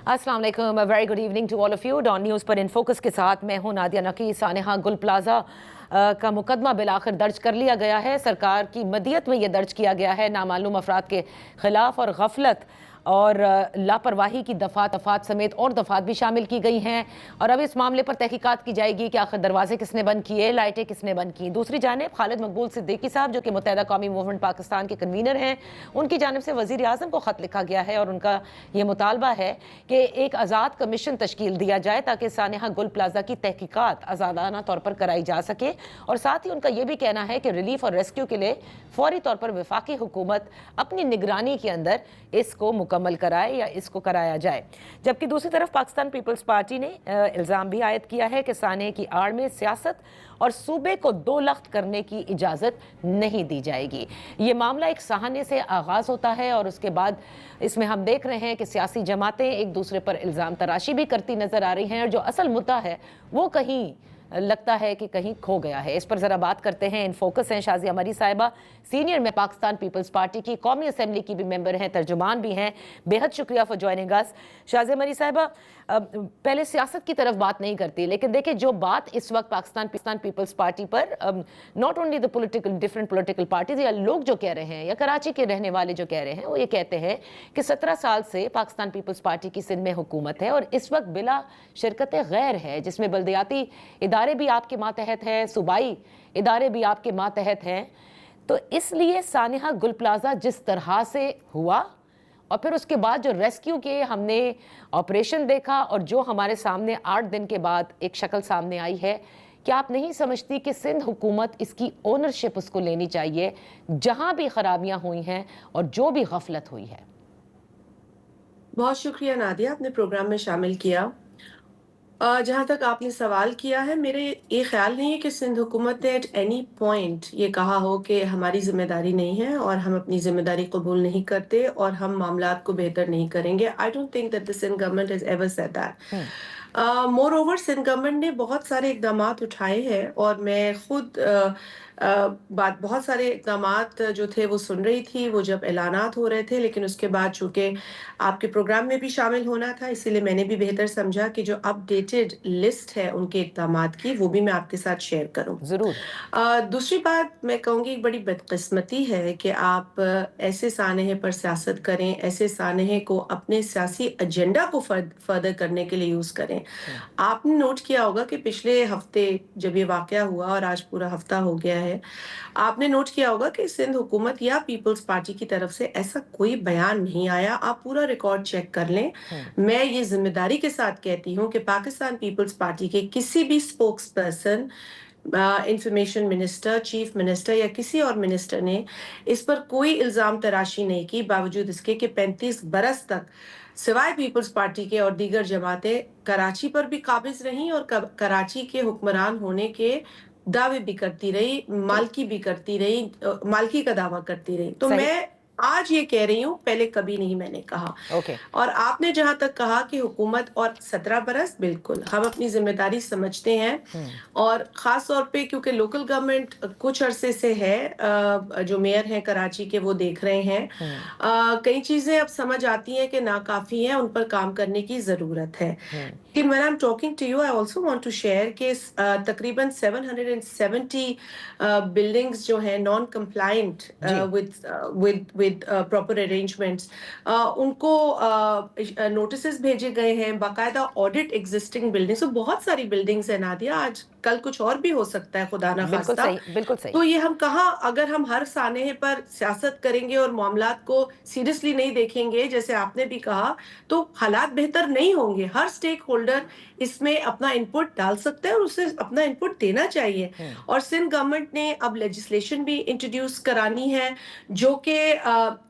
अस्सलाम वालेकुम, very good evening to all of you. Dawn news पर इन फोकस के साथ मैं हूं नादिया नकी। सानेहा गुल प्लाजा का मुकदमा बिलाखिर दर्ज कर लिया गया है। सरकार की मदियत में यह दर्ज किया गया है नामालूम अफराद के खिलाफ, और गफलत और लापरवाही की दफात समेत और दफात भी शामिल की गई हैं। और अब इस मामले पर तहकीकात की जाएगी कि आखिर दरवाजे किसने बंद किए, लाइटें किसने बंद की। दूसरी जानिब खालिद मकबूल सिद्दीकी साहब, जो कि मुत्तहिदा कौमी मूवमेंट पाकिस्तान के कन्वीनर हैं, उनकी जानिब से वज़ीर आज़म को ख़त लिखा गया है और उनका ये मुतालबा है कि एक आज़ाद कमीशन तश्कील दिया जाए ताकि सानेहा गुल प्लाजा की तहकीकात आज़ादाना तौर पर कराई जा सके। और साथ ही उनका यह भी कहना है कि रिलीफ और रेस्क्यू के लिए फौरी तौर पर वफाकी हुकूमत अपनी निगरानी के अंदर इसको मुकम्मल कराए या इसको कराया जाए। जबकि दूसरी तरफ पाकिस्तान पीपल्स पार्टी ने इल्ज़ाम भी आयद किया है कि साने की आड़ में सियासत और सूबे को दो लख्त करने की इजाज़त नहीं दी जाएगी। ये मामला एक सहाने से आगाज़ होता है और उसके बाद इसमें हम देख रहे हैं कि सियासी जमातें एक दूसरे पर इल्ज़ाम तराशी भी करती नज़र आ रही हैं, और जो असल मुद्दा है वो कहीं लगता है कि कहीं खो गया है। इस पर ज़रा बात करते हैं। इन फोकस हैं शाज़िया मरी साहिबा, सीनियर में पाकिस्तान पीपल्स पार्टी की, कौमी असम्बली की भी मेंबर हैं, तर्जुमान भी हैं। बेहद शुक्रिया फॉर जॉइनिंग अस। शाज़िया मरी साहिबा, पहले सियासत की तरफ बात नहीं करती, लेकिन देखिए जो बात इस वक्त पाकिस्तान पीपल्स पार्टी पर, not only the different political parties, या लोग जो कह रहे हैं या कराची के रहने वाले जो कह रहे हैं, वो ये कहते हैं कि 17 साल से पाकिस्तान पीपल्स पार्टी की सिंध में हुकूमत है और इस वक्त बिला शिरकत गैर है, जिसमें बल्दियाती इदारे भी आपके मातहत हैं, सूबाई इदारे भी आपके मातहत हैं। तो इसलिए सानेहा गुल प्लाजा जिस तरह से हुआ और फिर उसके बाद जो रेस्क्यू के हमने ऑपरेशन देखा और जो हमारे सामने 8 दिन के बाद एक शक्ल सामने आई है, क्या आप नहीं समझती कि सिंध हुकूमत इसकी ओनरशिप उसको लेनी चाहिए, जहां भी खराबियां हुई हैं और जो भी गफलत हुई है? बहुत शुक्रिया नादिया, आपने प्रोग्राम में शामिल किया। जहाँ तक आपने सवाल किया है, मेरे ये ख्याल नहीं है कि सिंध हुकूमत ने एट एनी पॉइंट ये कहा हो कि हमारी जिम्मेदारी नहीं है और हम अपनी जिम्मेदारी कबूल नहीं करते और हम मामलात को बेहतर नहीं करेंगे। I don't think that the Sindh government has ever said that. Moreover Sindh government ने बहुत सारे इकदाम उठाए हैं और मैं खुद बहुत सारे इकदाम जो थे वो सुन रही थी वो जब ऐलानात हो रहे थे, लेकिन उसके बाद चूंकि आपके प्रोग्राम में भी शामिल होना था, इसीलिए मैंने भी बेहतर समझा कि जो अपडेटेड लिस्ट है उनके इकदाम की वो भी मैं आपके साथ शेयर करूं। जरूर। दूसरी बात मैं कहूँगी, एक बड़ी बदकिस्मती है कि आप ऐसे सानहे पर सियासत करें, ऐसे सानहे को अपने सियासी एजेंडा को फर्दर करने के लिए यूज़ करें। आपने नोट किया होगा कि पिछले हफ्ते जब ये वाकया हुआ और आज पूरा हफ्ता हो गया है, आपने नोट किया होगा कि सिंध हुकूमत या पीपल्स पार्टी की तरफ से ऐसा कोई बयान नहीं आया। आप पूरा रिकॉर्ड चेक कर लें। मैं ये जिम्मेदारी के साथ कहती हूँ कि पाकिस्तान पीपल्स पार्टी के किसी भी spokes person, information minister, chief minister या किसी और मिनिस्टर ने इस पर कोई इल्ज़ाम तराशी नहीं की, बावजूद इसके कि 35 बरस तक सिवाय पीपल्स पार्टी के और दीगर जमातें कराची पर भी काबिज रहीं और कराची के हुक्मरान होने के दावे भी करती रही, मालकी भी करती रही, मालकी का दावा करती रही। तो मैं आज ये कह रही हूँ, पहले कभी नहीं मैंने कहा। और आपने जहां तक कहा कि हुकूमत और 17 बरस, बिल्कुल हम अपनी जिम्मेदारी समझते हैं और खास तौर पे क्योंकि लोकल गवर्नमेंट कुछ अरसे से है, जो मेयर हैं कराची के वो देख रहे हैं, कई चीजें अब समझ आती हैं कि नाकाफी हैं, उन पर काम करने की जरूरत है। लेकिन when I'm talking to you, I also want to share कि तकरीबन 770 बिल्डिंग्स जो हैं non compliant with proper arrangements, उनको नोटिसेस भेजे गए हैं, बाकायदा ऑडिट एग्जिस्टिंग बिल्डिंग्स। तो बहुत सारी बिल्डिंग्स है नादिया, आज कल कुछ और भी हो सकता है, खुदा ना खास्ता। बिल्कुल सही। तो ये हम कहाँ, अगर हम हर सानहे पर सियासत करेंगे और मामलात को सीरियसली नहीं देखेंगे, जैसे आपने भी कहा, तो हालात बेहतर नहीं होंगे। हर स्टेक होल्डर इसमें अपना इनपुट डाल सकता है और उसे अपना इनपुट देना चाहिए। और सिंध गवर्नमेंट ने अब लेजिस्लेशन भी इंट्रोड्यूस करानी है जो कि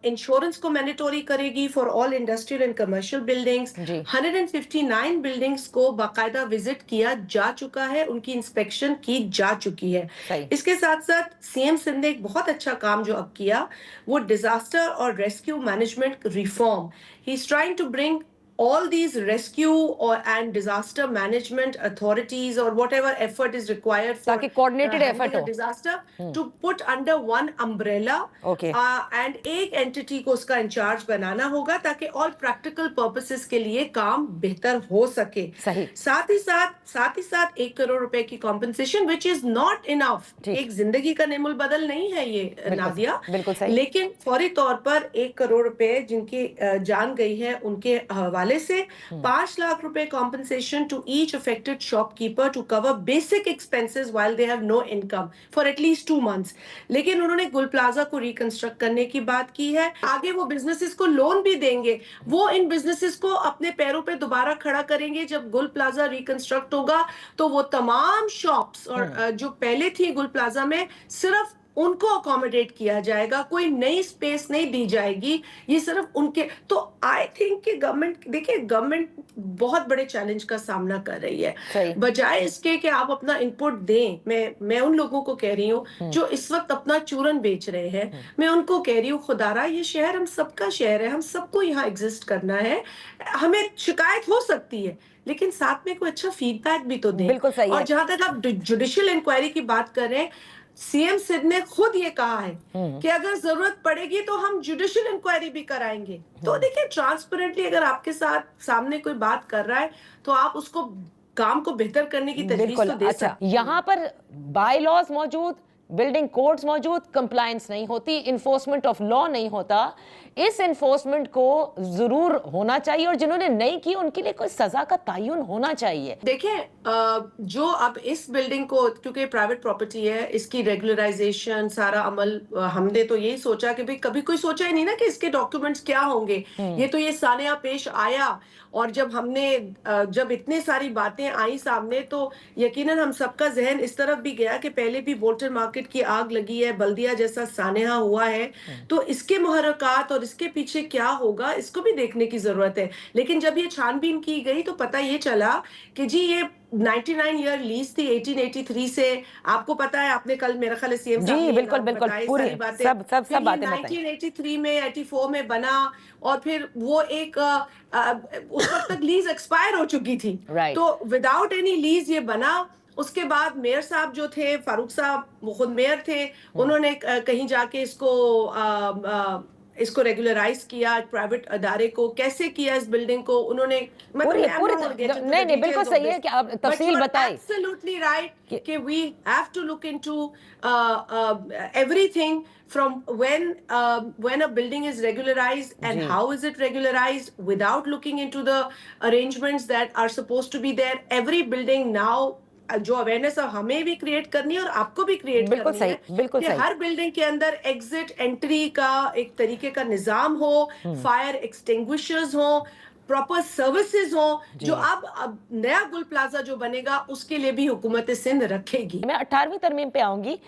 इंश्योरेंस को मैंडेटरी करेगी for all industrial and commercial buildings. 159 buildings को बाकायदा विजिट किया जा चुका है, उनकी इंस्पेक्शन की जा चुकी है। इसके साथ साथ सीएम सिंध ने एक बहुत अच्छा काम जो अब किया, वो डिजास्टर और rescue management reform. He is trying to bring all these rescue or and disaster management authorities or whatever effort is required for ताकि coordinated effort handling a हो। disaster to put under one umbrella Okay. and एक entity को उसका in charge बनाना होगा ताकि all practical purposes के लिए काम बेहतर हो सके। सही। साथ ही साथ 1 करोड़ रुपए की compensation which is not enough। ठीक। एक जिंदगी का नेमुल बदल नहीं है ये नादिया, बिल्कुल सही। लेकिन फौरी तौर पर 1 करोड़ रुपए जिनकी जान गई है उनके हवाले से 5 लाख रुपए compensation to each affected shopkeeper to cover basic expenses while they have no income for at least 2 months। लेकिन उन्होंने गुल प्लाजा को रिकंस्ट्रक्ट करने की बात की है। आगे वो बिजनेसेस को लोन भी देंगे, वो इन बिजनेसेस को अपने पैरों पे दोबारा खड़ा करेंगे। जब गुल प्लाजा रिकंस्ट्रक्ट होगा तो वो तमाम शॉप्स और जो पहले थी गुल प्लाजा में सिर्फ उनको अकोमोडेट किया जाएगा, कोई नई स्पेस नहीं दी जाएगी, ये सिर्फ उनके। तो आई थिंक कि गवर्नमेंट, देखिए गवर्नमेंट बहुत बड़े चैलेंज का सामना कर रही है। बजाय इसके कि आप अपना इनपुट दें, मैं उन लोगों को कह रही हूँ जो इस वक्त अपना चूरन बेच रहे हैं, मैं उनको कह रही हूँ खुदारा ये शहर हम सबका शहर है, हम सबको यहाँ एग्जिस्ट करना है। हमें शिकायत हो सकती है लेकिन साथ में कोई अच्छा फीडबैक भी तो दें। बिल्कुल सही और है। जहां तक आप जुडिशियल इंक्वायरी की बात कर रहे हैं, सीएम सिंध ने खुद ये कहा है कि अगर जरूरत पड़ेगी तो हम जुडिशियल इंक्वायरी भी कराएंगे। तो देखिए ट्रांसपेरेंटली अगर आपके साथ सामने कोई बात कर रहा है तो आप उसको काम को बेहतर करने की तजवीज तो दे सकते हैं। यहाँ पर बाय लॉज मौजूद, बिल्डिंग कोड्स मौजूद, कंप्लायंस नहीं होती, इन्फोर्समेंट ऑफ लॉ नहीं होता। इस इन्फोर्समेंट को जरूर होना चाहिए और जिन्होंने नहीं की उनके लिए कोई सजा का तयन होना चाहिए। देखिए जो अब इस बिल्डिंग को, क्योंकि प्राइवेट प्रॉपर्टी है, इसकी रेगुलराइजेशन सारा अमल हमने तो यही सोचा कि भाई कभी कोई सोचा ही नहीं ना कि इसके डॉक्यूमेंट्स क्या होंगे। ये तो ये सानिया पेश आया और जब हमने जब इतनी सारी बातें आई सामने तो यकीनन हम सबका जहन इस तरफ भी गया कि पहले भी वोटर मार्केट की आग लगी है, बल्दिया जैसा सानेहा हुआ है, तो इसके मुहर्रकात और इसके पीछे क्या होगा इसको भी देखने की जरूरत है। लेकिन जब ये छानबीन की गई तो पता ये चला कि जी ये 99 ईयर लीज थी 1883 से। आपको पता है, आपने कल मेरा ख्याल सीएम साहब जी बिल्कुल बिल्कुल पूरी सब बातें बताई। 1983 में 84 में बना और फिर वो एक उस वक्त तक लीज एक्सपायर हो चुकी थी। तो विदाउट एनी लीज ये बना। उसके बाद मेयर साहब जो थे, फारूक साहब वो खुद मेयर थे, उन्होंने कहीं जाके इसको रेगुलराइज किया, प्राइवेट अदारे को कैसे किया, इस बिल्डिंग को उन्होंने नहीं बिल्कुल सही है कि आप तफसील बताएं। एब्सोल्युटली राइट कि we have to look into everything from when a building is regularized and how is it regularized without looking into the arrangements that are supposed to be there. Every building now जो awareness हमें भी create करनी है और आपको भी create करनी है कि हर बिल्डिंग के अंदर एग्जिट एंट्री का एक तरीके का निजाम हो, फायर एक्सटिंग्विशर्स हो, प्रॉपर सर्विसेज हो, जो अब नया गुल प्लाजा जो बनेगा उसके लिए भी हुकूमत सिंध रखेगी। मैं 18वीं तरमीम पे आऊंगी।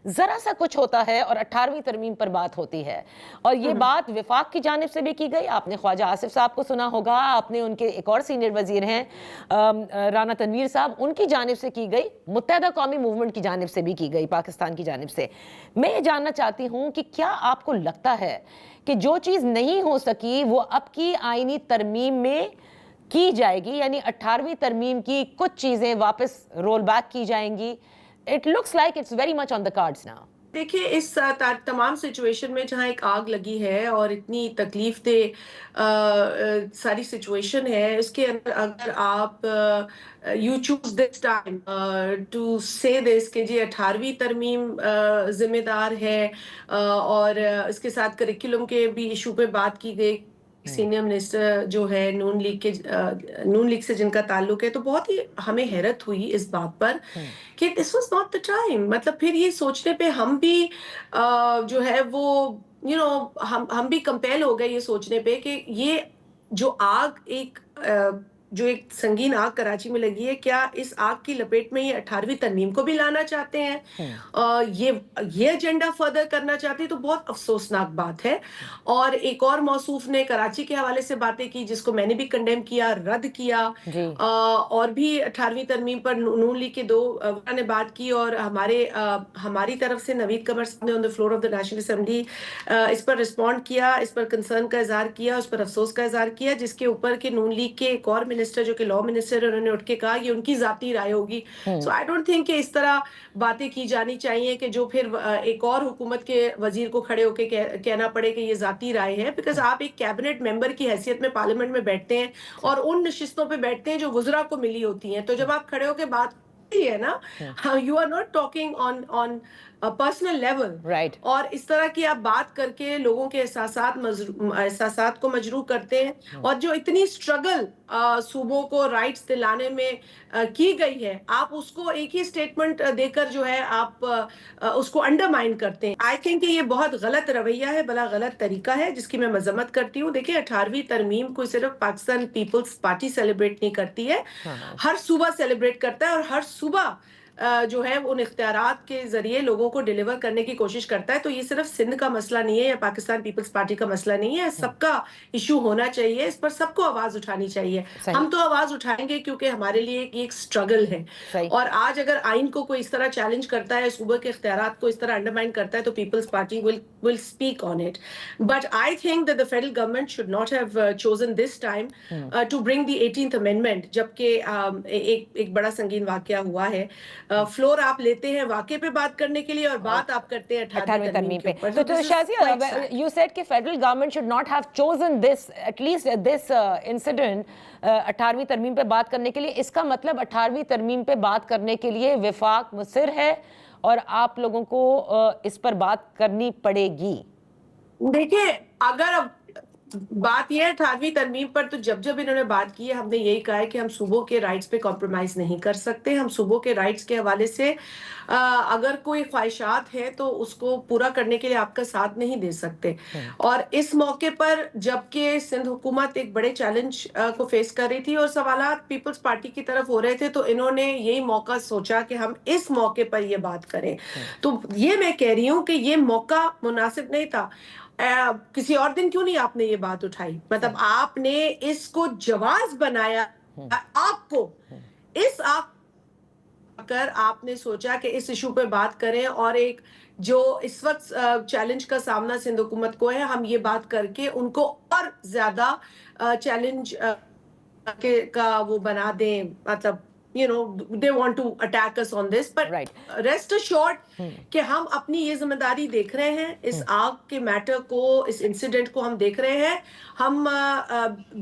जरा सा कुछ होता है और 18वीं तरमीम पर बात होती है और ये बात विफाक की जानिब से भी की गई। आपने ख्वाजा आसिफ साहब को सुना होगा, आपने उनके एक और सीनियर वजीर हैं राना तनवीर साहब, उनकी जानिब से की गई, मुत्तहदा कौमी मूवमेंट की जानिब से भी की गई, पाकिस्तान की जानिब से। मैं ये जानना चाहती हूँ कि क्या आपको लगता है कि जो चीज़ नहीं हो सकी वो अब की आईनी तरमीम में की जाएगी, यानी 18वीं तरमीम की कुछ चीज़ें वापस रोल बैक की जाएंगी? It looks like it's very much on the cards now. देखिए इस तमाम सिचुएशन में जहाँ एक आग लगी है और इतनी तकलीफ दे सारी सिचुएशन है, इसके अंदर अगर आप you choose this time to say this कि जी 18वीं तरमीम जिम्मेदार है और इसके साथ करिकुलम के भी इशू पे बात की गई। सीनियर मिनिस्टर जो है नून लीग से जिनका ताल्लुक है, तो बहुत ही हमें हैरत हुई इस बात पर कि this was not the time. मतलब फिर ये सोचने पे हम भी जो है वो हम भी कंपेल हो गए ये सोचने पे कि ये जो आग एक जो एक संगीन आग कराची में लगी है, क्या इस आग की लपेट में ये 18वीं तरमीम को भी लाना चाहते हैं? ये एजेंडा फर्दर करना चाहते हैं, तो बहुत अफसोसनाक बात है। और एक और मौसूफ ने कराची के हवाले से बातें की, जिसको मैंने भी कंडेम किया, रद्द किया। जी और भी 18वीं तरमीम पर नून लीग के दो ने बात की, और हमारी तरफ से नवीद कमर साहब ने on the floor of the national assembly इस पर रिस्पॉन्ड किया, इस पर कंसर्न का इजहार किया, उस पर अफसोस का इजहार किया, जिसके ऊपर कि नून लीग के एक और मिनिस्टर जो कि लॉ मिनिस्टर है, उन्होंने उठ के कहा ये उनकी जाती राय होगी। सो आई डोंट थिंक कि इस तरह बातें की जानी चाहिए कि जो फिर एक और हुकूमत के वजीर को खड़े होकर कहना पड़े कि ये जाती राय है। बिकॉज आप एक कैबिनेट मेंबर की हैसियत में पार्लियामेंट में बैठते हैं और उन नशिस्तों पे बैठते हैं जो वुज़रा को मिली होती हैं, तो जब आप खड़े होकर बात है ना, you are not talking on personal level, right और इस तरह की आप बात करके लोगों के एहसासात को मजरूह करते हैं। और जो इतनी स्ट्रगल सूबों को राइट्स दिलाने में की गई है, आप उसको एक ही स्टेटमेंट देकर जो है आप उसको अंडरमाइन करते हैं। आई थिंक ये बहुत गलत रवैया है, बड़ा गलत तरीका है, जिसकी मैं मजम्मत करती हूँ। देखिए, 18वीं तरमीम को सिर्फ पाकिस्तान पीपल्स पार्टी सेलिब्रेट नहीं करती है, हर सूबा सेलिब्रेट करता है, और हर सूबा जो है उन इख्तियारात के जरिए लोगों को डिलीवर करने की कोशिश करता है। तो ये सिर्फ सिंध का मसला नहीं है या पाकिस्तान पीपल्स पार्टी का मसला नहीं है, सबका इशू होना चाहिए, इस पर सबको आवाज उठानी चाहिए। हम तो आवाज उठाएंगे क्योंकि हमारे लिए एक स्ट्रगल है। और आज अगर आइन को कोई इस तरह चैलेंज करता है, सूबे के इख्तियारात को इस तरह अंडरमाइन करता है, तो Peoples Party will speak on it. But I think that the federal government should not have chosen this time to bring the 18th amendment, जबकि एक बड़ा संगीन वाकया हुआ है। फ्लोर आप लेते हैं वाकये पे बात करने के लिए और बात आप करते हैं 18वीं तरमीम पे। तो शाज़िया, you said कि federal government should not have chosen this, at least this incident 18वीं तरमीम पे बात करने के लिए। इसका मतलब 18वीं तरमीम पे बात करने के लिए विफाक मुसिर है और आप लोगों को इस पर बात करनी पड़ेगी। देखिए, अगर अब बात यह है 18वीं तरमीम पर, तो जब इन्होंने बात की है, हमने यही कहा है कि हम सूबों के राइट्स पे कॉम्प्रोमाइज नहीं कर सकते। हम सूबों के राइट्स के हवाले से अगर कोई ख्वाहिशात है तो उसको पूरा करने के लिए आपका साथ नहीं दे सकते। और इस मौके पर जबकि सिंध हुकूमत एक बड़े चैलेंज को फेस कर रही थी और सवालात पीपल्स पार्टी की तरफ हो रहे थे, तो इन्होंने यही मौका सोचा कि हम इस मौके पर ये बात करें। तो ये मैं कह रही हूँ कि ये मौका मुनासिब नहीं था। किसी और दिन क्यों नहीं आपने ये बात उठाई? मतलब आपने इसको जवाब बनाया, आपको इस कर आपने सोचा कि इस इशू पे बात करें, और एक जो इस वक्त चैलेंज का सामना सिंध हुकूमत को है, हम ये बात करके उनको और ज्यादा चैलेंज का वो बना दें। मतलब they want to attack us on this, but rest assured कि हम अपनी ये जिम्मेदारी देख रहे हैं, इस आग के मैटर को, इस इंसिडेंट को हम देख रहे हैं। हम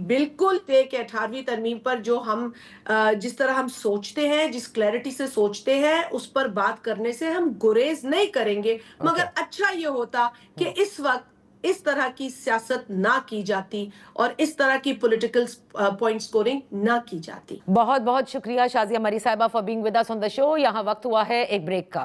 बिल्कुल कि 18वीं तरमीम पर जो हम जिस तरह हम सोचते हैं, जिस क्लैरिटी से सोचते हैं, उस पर बात करने से हम गुरेज नहीं करेंगे। मगर अच्छा ये होता कि इस वक्त इस तरह की सियासत ना की जाती और इस तरह की पॉलिटिकल पॉइंट स्कोरिंग ना की जाती। बहुत बहुत शुक्रिया शाज़िया मरी साहिबा for being with us on the show. यहाँ वक्त हुआ है एक ब्रेक का।